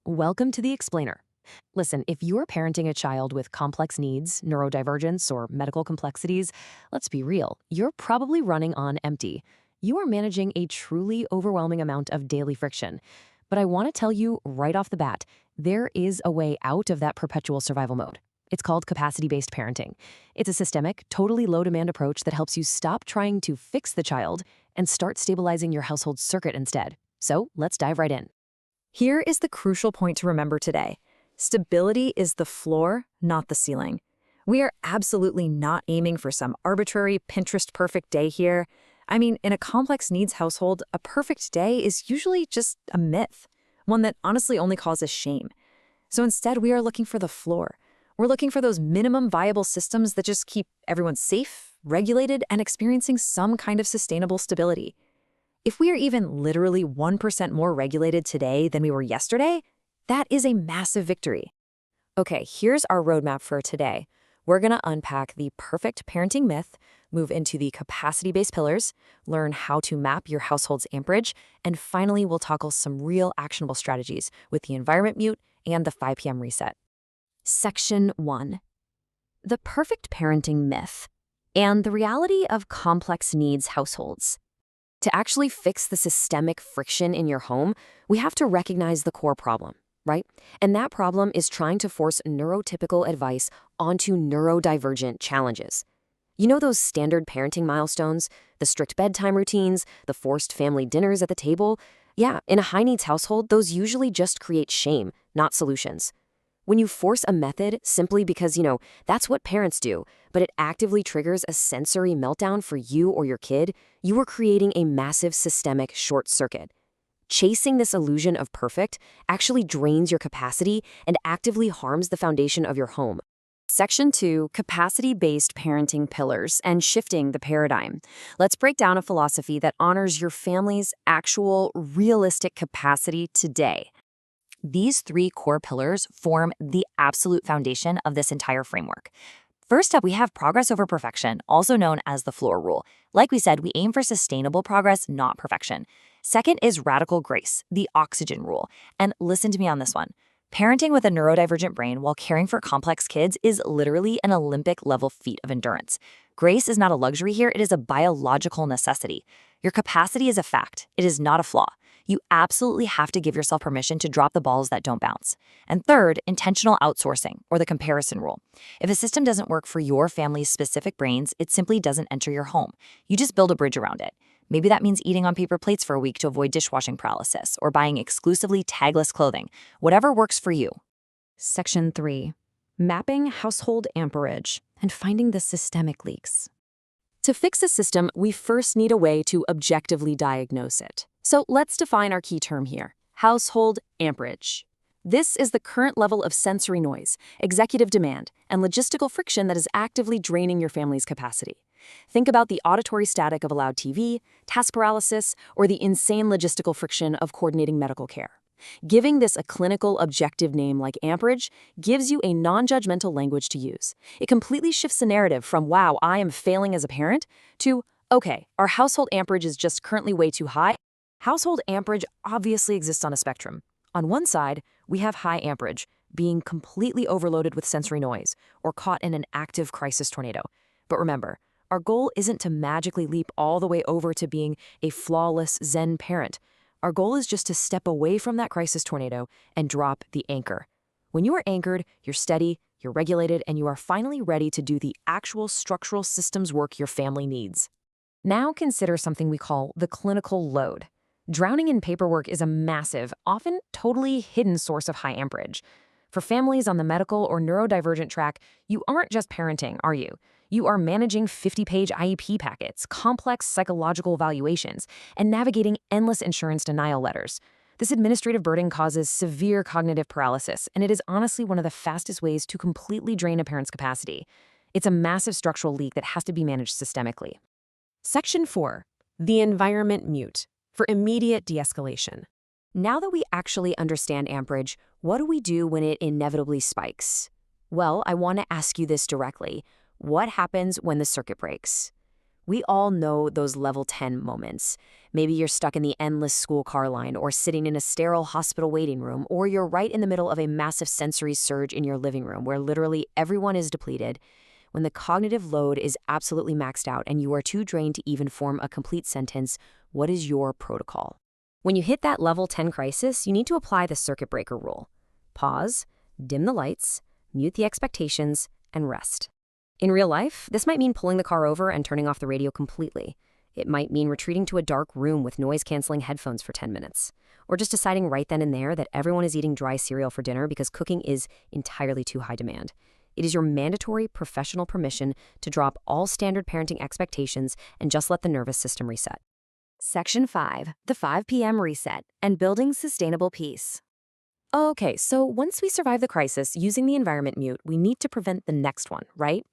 Welcome to the Explainer. Listen, if you're parenting a child with complex needs, neurodivergence, or medical complexities, let's be real, you're probably running on empty. You are managing a truly overwhelming amount of daily friction. But I want to tell you right off the bat, there is a way out of that perpetual survival mode. It's called capacity-based parenting. It's a systemic, totally low-demand approach that helps you stop trying to fix the child and start stabilizing your household circuit instead. So let's dive right in. Here is the crucial point to remember today. Stability is the floor, not the ceiling. We are absolutely not aiming for some arbitrary Pinterest-perfect day here. I mean, in a complex needs household, a perfect day is usually just a myth, one that honestly only causes shame. So instead, we are looking for the floor. We're looking for those minimum viable systems that just keep everyone safe, regulated, and experiencing some kind of sustainable stability. If we are even literally 1% more regulated today than we were yesterday, that is a massive victory. Okay, here's our roadmap for today. We're going to unpack the perfect parenting myth, move into the capacity-based pillars, learn how to map your household's amperage, and finally we'll tackle some real actionable strategies with the environment mute and the 5 p.m. reset. Section 1. The perfect parenting myth and the reality of complex needs households. To actually fix the systemic friction in your home, we have to recognize the core problem, right? And that problem is trying to force neurotypical advice onto neurodivergent challenges. You know those standard parenting milestones, the strict bedtime routines, the forced family dinners at the table? Yeah, in a high-needs household, those usually just create shame, not solutions. When you force a method simply because, that's what parents do, but it actively triggers a sensory meltdown for you or your kid, you are creating a massive systemic short circuit. Chasing this illusion of perfect actually drains your capacity and actively harms the foundation of your home. Section 2, capacity-based parenting pillars and shifting the paradigm. Let's break down a philosophy that honors your family's actual, realistic capacity today. These 3 core pillars form the absolute foundation of this entire framework. First up, we have progress over perfection, also known as the floor rule. Like we said, we aim for sustainable progress, not perfection. Second is radical grace, the oxygen rule. And listen to me on this one. Parenting with a neurodivergent brain while caring for complex kids is literally an Olympic-level feat of endurance. Grace is not a luxury here, it is a biological necessity. Your capacity is a fact, it is not a flaw. You absolutely have to give yourself permission to drop the balls that don't bounce. And third, intentional outsourcing, or the comparison rule. If a system doesn't work for your family's specific brains, it simply doesn't enter your home. You just build a bridge around it. Maybe that means eating on paper plates for a week to avoid dishwashing paralysis, or buying exclusively tagless clothing. Whatever works for you. Section 3. Mapping household amperage and finding the systemic leaks. To fix a system, we first need a way to objectively diagnose it. So let's define our key term here, household amperage. This is the current level of sensory noise, executive demand, and logistical friction that is actively draining your family's capacity. Think about the auditory static of a loud TV, task paralysis, or the insane logistical friction of coordinating medical care. Giving this a clinical, objective name like amperage gives you a non-judgmental language to use. It completely shifts the narrative from, wow, I am failing as a parent, to, okay, our household amperage is just currently way too high. Household amperage obviously exists on a spectrum. On one side, we have high amperage, being completely overloaded with sensory noise, or caught in an active crisis tornado. But remember, our goal isn't to magically leap all the way over to being a flawless Zen parent. Our goal is just to step away from that crisis tornado and drop the anchor. When you are anchored, you're steady, you're regulated, and you are finally ready to do the actual structural systems work your family needs. Now consider something we call the clinical load. Drowning in paperwork is a massive, often totally hidden source of high amperage. For families on the medical or neurodivergent track, you aren't just parenting, are you? You are managing 50-page IEP packets, complex psychological evaluations, and navigating endless insurance denial letters. This administrative burden causes severe cognitive paralysis, and it is honestly one of the fastest ways to completely drain a parent's capacity. It's a massive structural leak that has to be managed systemically. Section 4. The environment mute. For immediate de-escalation. Now that we actually understand amperage, what do we do when it inevitably spikes? Well, I want to ask you this directly. What happens when the circuit breaks? We all know those level 10 moments. Maybe you're stuck in the endless school car line, or sitting in a sterile hospital waiting room, or you're right in the middle of a massive sensory surge in your living room where literally everyone is depleted. When the cognitive load is absolutely maxed out and you are too drained to even form a complete sentence, what is your protocol? When you hit that level 10 crisis, you need to apply the circuit breaker rule. Pause, dim the lights, mute the expectations, and rest. In real life, this might mean pulling the car over and turning off the radio completely. It might mean retreating to a dark room with noise-canceling headphones for 10 minutes. Or just deciding right then and there that everyone is eating dry cereal for dinner because cooking is entirely too high demand. It is your mandatory professional permission to drop all standard parenting expectations and just let the nervous system reset. Section 5, the 5 p.m. reset and building sustainable peace. Okay, so once we survive the crisis using the environment mute, we need to prevent the next one, right?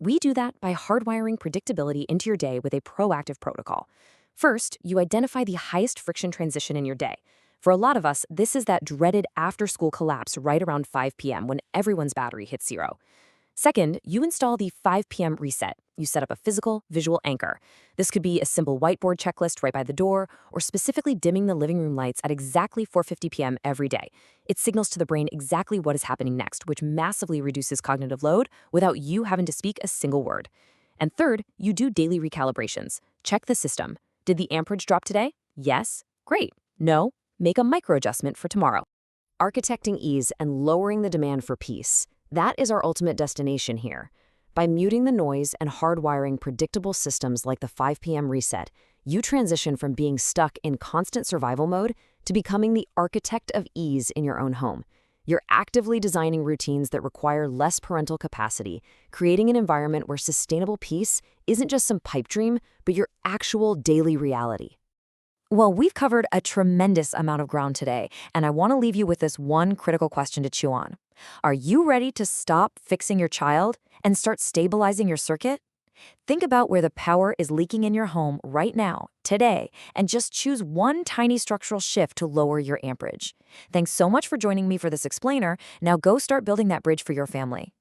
We do that by hardwiring predictability into your day with a proactive protocol. First, you identify the highest friction transition in your day. For a lot of us, this is that dreaded after-school collapse right around 5 p.m. when everyone's battery hits zero. Second, you install the 5 p.m. reset. You set up a physical, visual anchor. This could be a simple whiteboard checklist right by the door, or specifically dimming the living room lights at exactly 4:50 p.m. every day. It signals to the brain exactly what is happening next, which massively reduces cognitive load without you having to speak a single word. And third, you do daily recalibrations. Check the system. Did the amperage drop today? Yes? Great. No? Make a micro adjustment for tomorrow. Architecting ease and lowering the demand for peace. That is our ultimate destination here. By muting the noise and hardwiring predictable systems like the 5 p.m. reset, you transition from being stuck in constant survival mode to becoming the architect of ease in your own home. You're actively designing routines that require less parental capacity, creating an environment where sustainable peace isn't just some pipe dream, but your actual daily reality. Well, we've covered a tremendous amount of ground today, and I want to leave you with this one critical question to chew on. Are you ready to stop fixing your child and start stabilizing your circuit? Think about where the power is leaking in your home right now, today, and just choose one tiny structural shift to lower your amperage. Thanks so much for joining me for this explainer. Now go start building that bridge for your family.